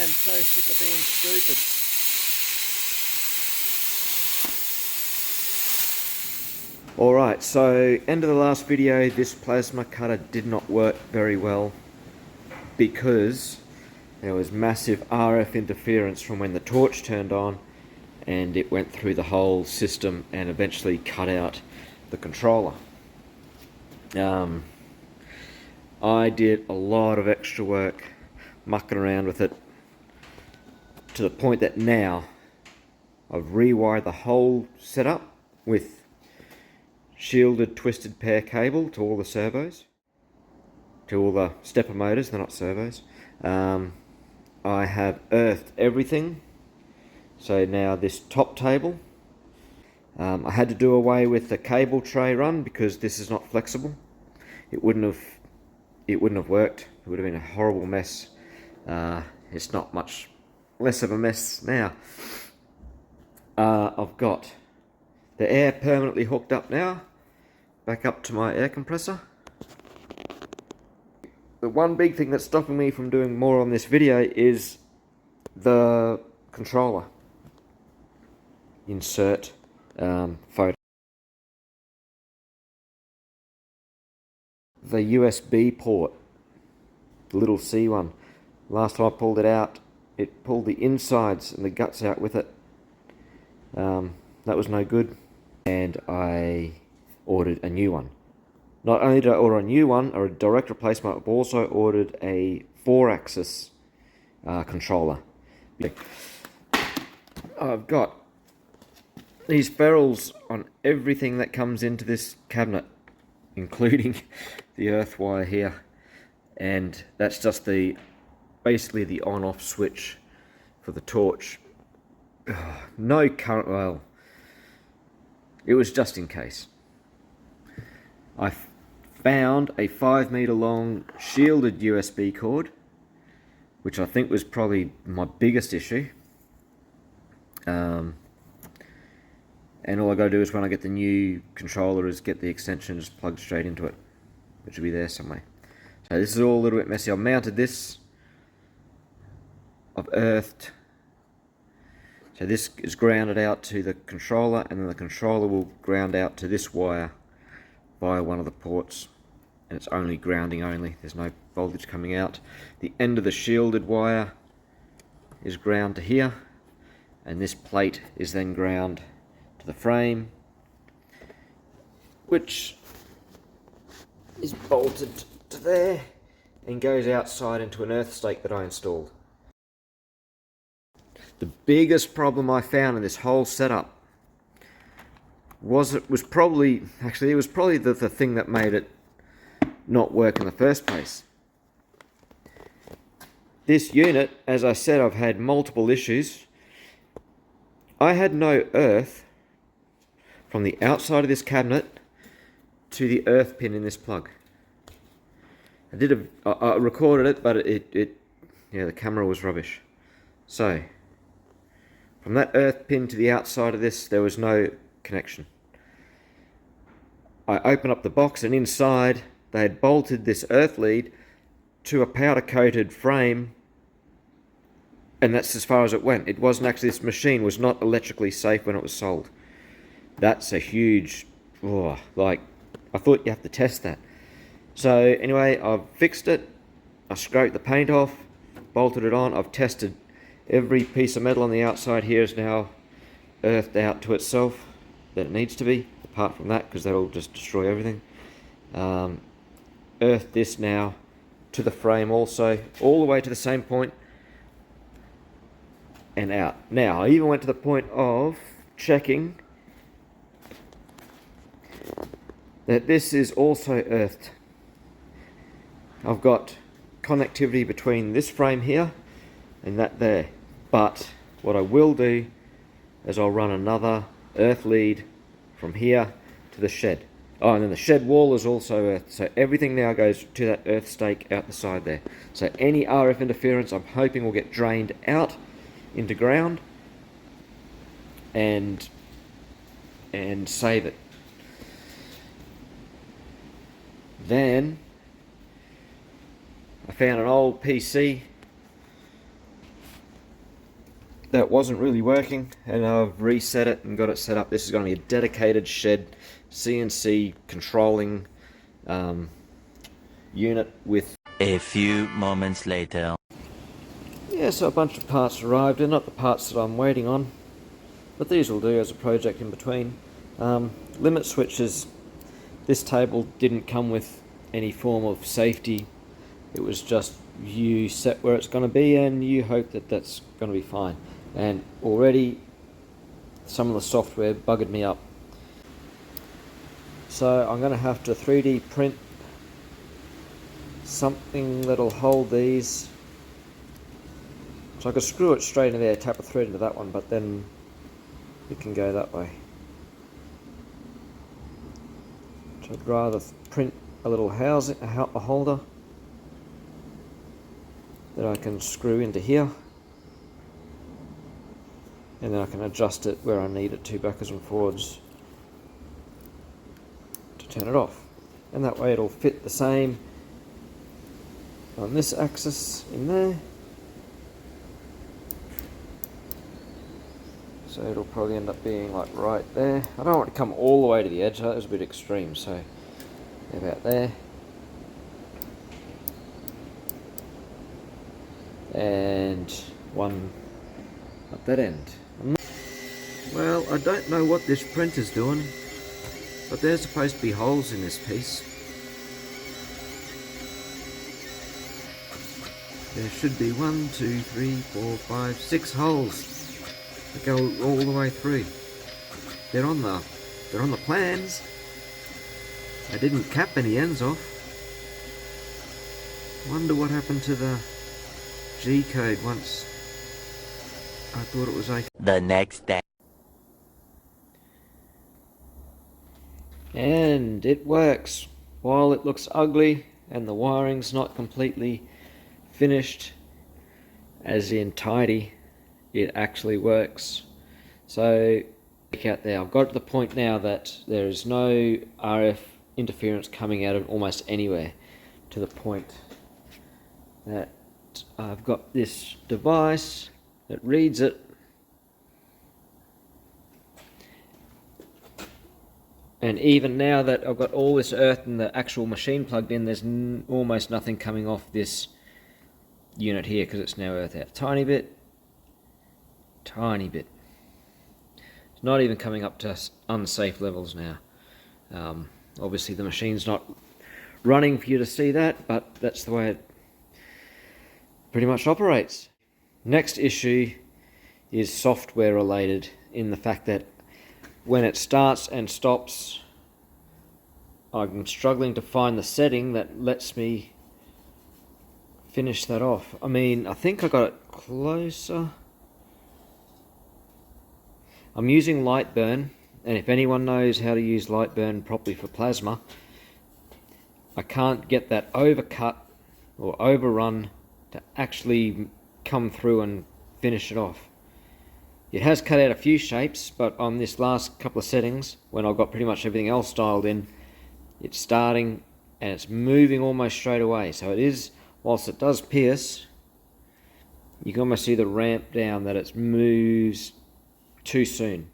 am so sick of being stupid. Alright, so end of the last video, this plasma cutter did not work very well because there was massive RF interference from when the torch turned on, and it went through the whole system and eventually cut out the controller. I did a lot of extra work mucking around with it to the point that now I've rewired the whole setup with shielded twisted pair cable to all the servos, to all the stepper motors. They're not servos. I have earthed everything. So now this top table, I had to do away with the cable tray run because this is not flexible. It wouldn't have worked. It would have been a horrible mess. It's not much less of a mess now. I've got the air permanently hooked up now, back up to my air compressor. The one big thing that's stopping me from doing more on this video is the controller. Insert photo. The USB port, the little C one. Last time I pulled it out, it pulled the insides and the guts out with it. That was no good, and I ordered a new one. Not only did I order a new one, or a direct replacement, I've also ordered a 4-axis controller. I've got these ferrules on everything that comes into this cabinet, including the earth wire here, and that's just basically the on-off switch for the torch. No current, well, it was just in case. I found a 5-meter long shielded USB cord, which I think was probably my biggest issue. And all I got to do is, when I get the new controller, is get the extension just plugged straight into it, which will be there somewhere. So this is all a little bit messy. I've mounted this. I've earthed. So this is grounded out to the controller, and then the controller will ground out to this wire via one of the ports, and it's only grounding only. There's no voltage coming out. The end of the shielded wire is ground to here, and this plate is then ground to the frame, which is bolted to there and goes outside into an earth stake that I installed. The biggest problem I found in this whole setup was probably the thing that made it not work in the first place. This unit, as I said, I've had multiple issues. I had no earth from the outside of this cabinet to the earth pin in this plug. I recorded it, but the camera was rubbish. So from that earth pin to the outside of this, there was no connection. I opened up the box, and inside they had bolted this earth lead to a powder coated frame, and that's as far as it went. It wasn't actually, this machine was not electrically safe when it was sold. That's a huge, I thought you have to test that. So anyway, I've fixed it. I scraped the paint off, bolted it on. I've tested every piece of metal on the outside here is now earthed out to itself that it needs to be, apart from that, because that'll just destroy everything. Earthed this now to the frame also, all the way to the same point and out. Now, I even went to the point of checking that this is also earthed. I've got connectivity between this frame here and that there, but what I will do is I'll run another earth lead from here to the shed. Oh, and then the shed wall is also earthed, so everything now goes to that earth stake out the side there. So any RF interference, I'm hoping, will get drained out into ground and save it. Then I found an old PC that wasn't really working, and I've reset it and got it set up. This is going to be a dedicated shed CNC controlling unit with... A few moments later. Yeah, so a bunch of parts arrived. They're not the parts that I'm waiting on, but these will do as a project in between. Limit switches. This table didn't come with any form of safety. It was just you set where it's going to be and you hope that that's going to be fine. And already some of the software buggered me up. So I'm going to have to 3D print something that'll hold these. So I could screw it straight in there, tap a thread into that one, but then it can go that way. So I'd rather print a little housing, a holder that I can screw into here, and then I can adjust it where I need it to, backwards and forwards, to turn it off. And that way it'll fit the same on this axis in there. So it'll probably end up being like right there. I don't want it to come all the way to the edge, that was a bit extreme, so about there. And one at that end. Well, I don't know what this printer's doing, but there's supposed to be holes in this piece. There should be 1, 2, 3, 4, 5, 6 holes that go all the way through. They're on the plans. I didn't cap any ends off. Wonder what happened to the G code once I thought it was okay. The next day. And it works. While it looks ugly and the wiring's not completely finished, as in tidy, it actually works. So check out there, I've got to the point now that there is no RF interference coming out of almost anywhere, to the point that I've got this device that reads it, and even now that I've got all this earth and the actual machine plugged in, there's almost nothing coming off this unit here because it's now earth out. Tiny bit. It's not even coming up to unsafe levels now. Obviously the machine's not running for you to see that, but that's the way it pretty much operates. Next issue is software related, in the fact that when it starts and stops, I'm struggling to find the setting that lets me finish that off. I mean, I think I got it closer. I'm using Lightburn, and if anyone knows how to use Lightburn properly for plasma, I can't get that overcut or overrun to actually come through and finish it off. It has cut out a few shapes, but on this last couple of settings, when I've got pretty much everything else dialed in, it's starting and it's moving almost straight away. So it is, whilst it does pierce, you can almost see the ramp down that it moves too soon.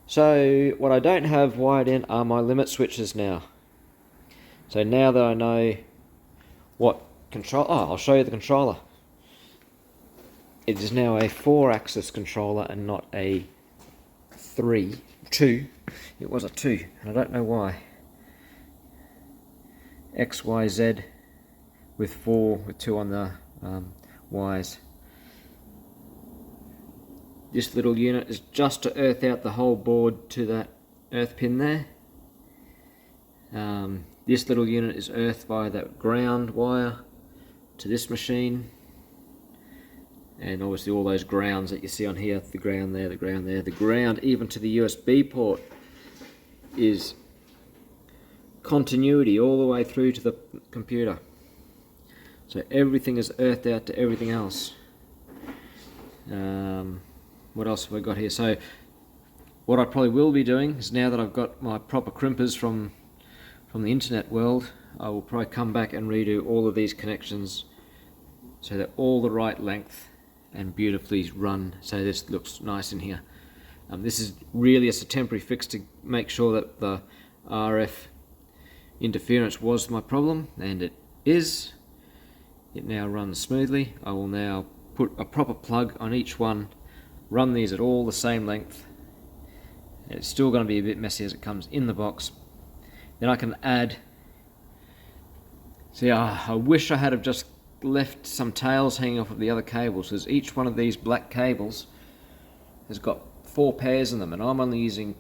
So what I don't have wired in are my limit switches now. So now that I know what control, I'll show you the controller. It is now a 4-axis controller and not a 2. It was a 2, and I don't know why. X, Y, Z with 4, with 2 on the Y's. This little unit is just to earth out the whole board to that earth pin there. This little unit is earthed by that ground wire to this machine. And obviously all those grounds that you see on here, the ground there, the ground there, the ground even to the USB port is continuity all the way through to the computer. So everything is earthed out to everything else. What else have I got here? So what I probably will be doing is, now that I've got my proper crimpers from the internet world, I will probably come back and redo all of these connections so they're all the right length. and beautifully run, so this looks nice in here. This is really just a temporary fix to make sure that the RF interference was my problem, and it is. It now runs smoothly. I will now put a proper plug on each one, run these at all the same length. It's still going to be a bit messy as it comes in the box. Then I can add, see, I wish I had have just left some tails hanging off of the other cables, because each one of these black cables has got 4 pairs in them, and I'm only using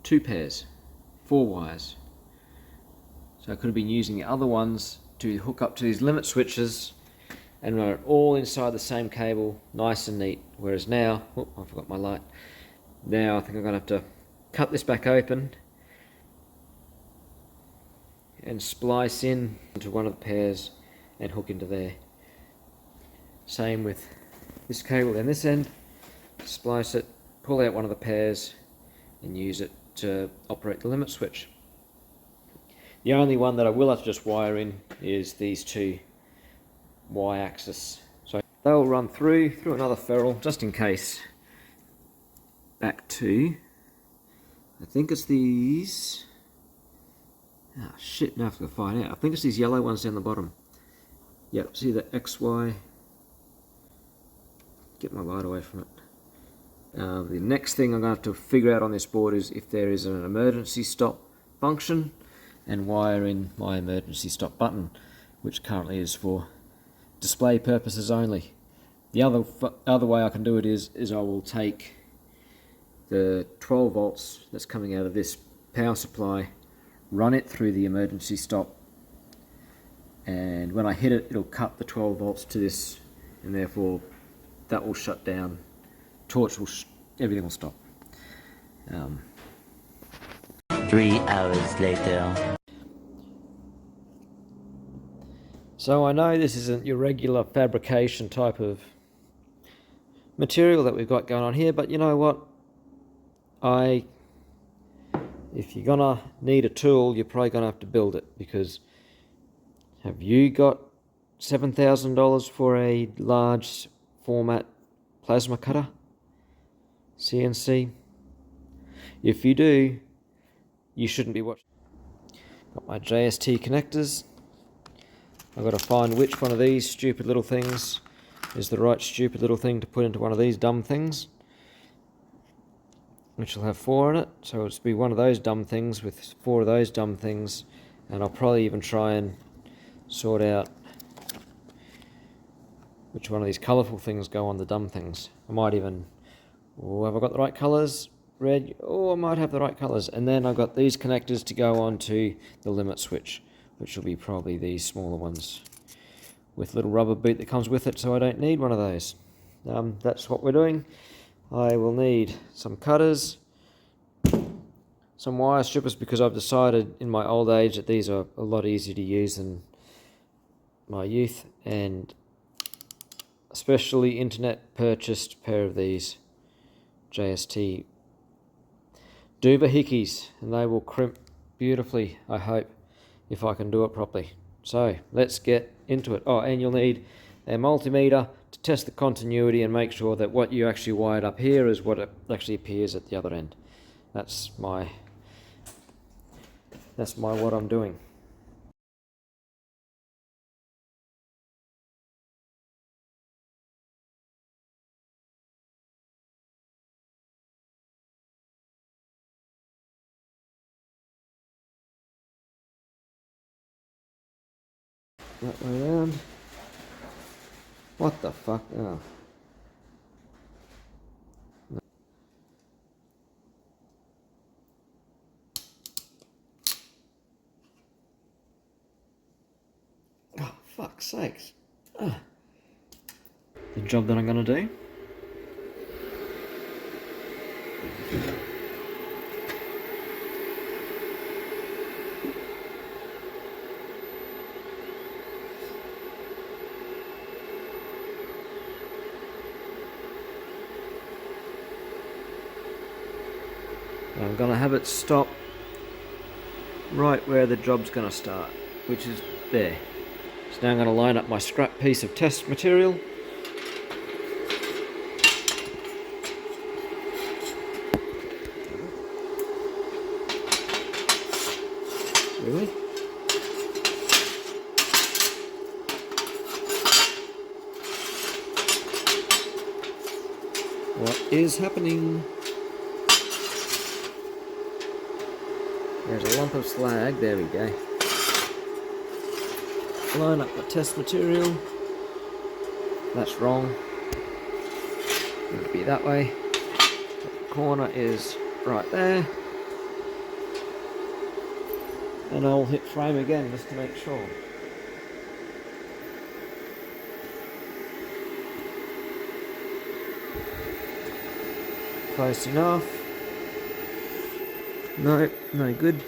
2 pairs, 4 wires. So I could have been using the other ones to hook up to these limit switches and run it all inside the same cable, nice and neat. Whereas now, oh, I forgot my light. Now I think I'm going to have to cut this back open and splice in into one of the pairs and hook into there. Same with this cable and this end. Splice it, pull out one of the pairs and use it to operate the limit switch. The only one that I will have to just wire in is these 2 Y-axis. So they'll run through another ferrule, just in case. Back to, I think it's these. Ah, shit, now I have to find out. I think it's these yellow ones down the bottom. Yep, see the XY. Get my light away from it. The next thing I'm going to have to figure out on this board is if there is an emergency stop function, and wire in my emergency stop button, which currently is for display purposes only. The other way I can do it is I will take the 12 volts that's coming out of this power supply, run it through the emergency stop, and when I hit it, it'll cut the 12 volts to this, and therefore that will shut down, torch will, everything will stop. 3 hours later. So I know this isn't your regular fabrication type of material that we've got going on here, but you know what? If you're gonna need a tool, you're probably gonna have to build it, because have you got $7,000 for a large format plasma cutter? CNC? If you do, you shouldn't be watching. Got my JST connectors. I've got to find which one of these stupid little things is the right stupid little thing to put into one of these dumb things, which will have 4 in it. So it'll just be one of those dumb things with 4 of those dumb things, and I'll probably even try and sort out which one of these colourful things go on the dumb things. I might even, oh, have I got the right colours? Red, oh, I might have the right colours. And then I've got these connectors to go on to the limit switch, which will be probably these smaller ones with a little rubber boot that comes with it, so I don't need one of those. That's what we're doing. I will need some cutters, some wire strippers, because I've decided in my old age that these are a lot easier to use than my youth, and especially internet purchased pair of these JST doohickeys, and they will crimp beautifully, I hope, if I can do it properly. So let's get into it. Oh, and you'll need a multimeter to test the continuity and make sure that what you actually wired up here is what it actually appears at the other end. That's my what I'm doing. That way around. What the fuck? Oh. Oh, fuck's sakes. Oh. The job that I'm gonna do. I'm going to have it stop right where the job's going to start, which is there. So now I'm going to line up my scrap piece of test material. Really? What is happening? There's a lump of slag. There we go. Line up the test material. That's wrong. It would be that way. The corner is right there. And I'll hit frame again just to make sure. Close enough. No, no good.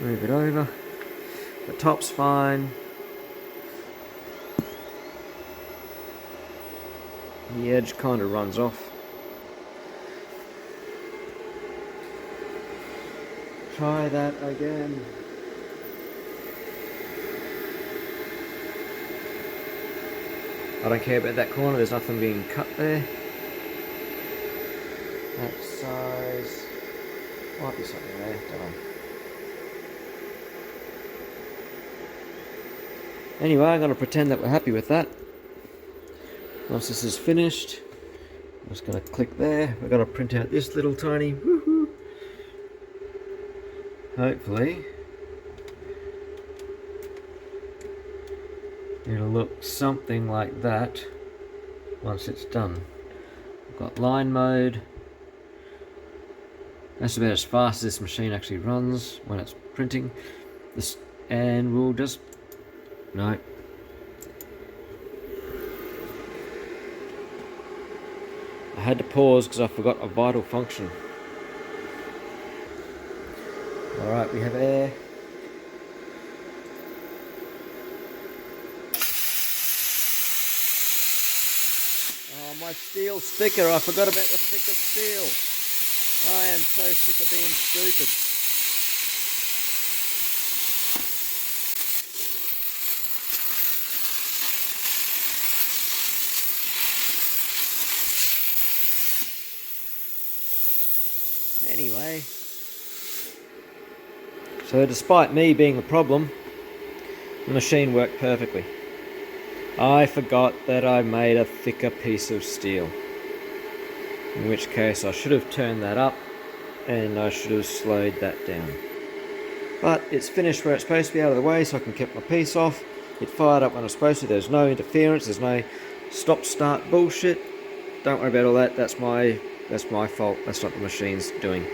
Move it over. The top's fine. The edge kind of runs off. Try that again. I don't care about that corner, there's nothing being cut there. That size. Might be something there, don't know. Anyway, I'm going to pretend that we're happy with that. Once this is finished, I'm just going to click there. We're going to print out this little tiny woohoo. Hopefully it'll look something like that once it's done. I've got line mode. That's about as fast as this machine actually runs when it's printing. This, and we'll just no. I had to pause because I forgot a vital function. Alright, we have air. Oh, my steel sticker. I forgot about the stick of steel. I am so sick of being stupid. Anyway, so despite me being the problem, the machine worked perfectly. I forgot that I made a thicker piece of steel, in which case I should have turned that up and I should have slowed that down. But it's finished where it's supposed to be, out of the way, so I can keep my piece off. It fired up when it's supposed to. There's no interference, there's no stop-start bullshit. Don't worry about all that. That's my fault. That's not the machine's doing.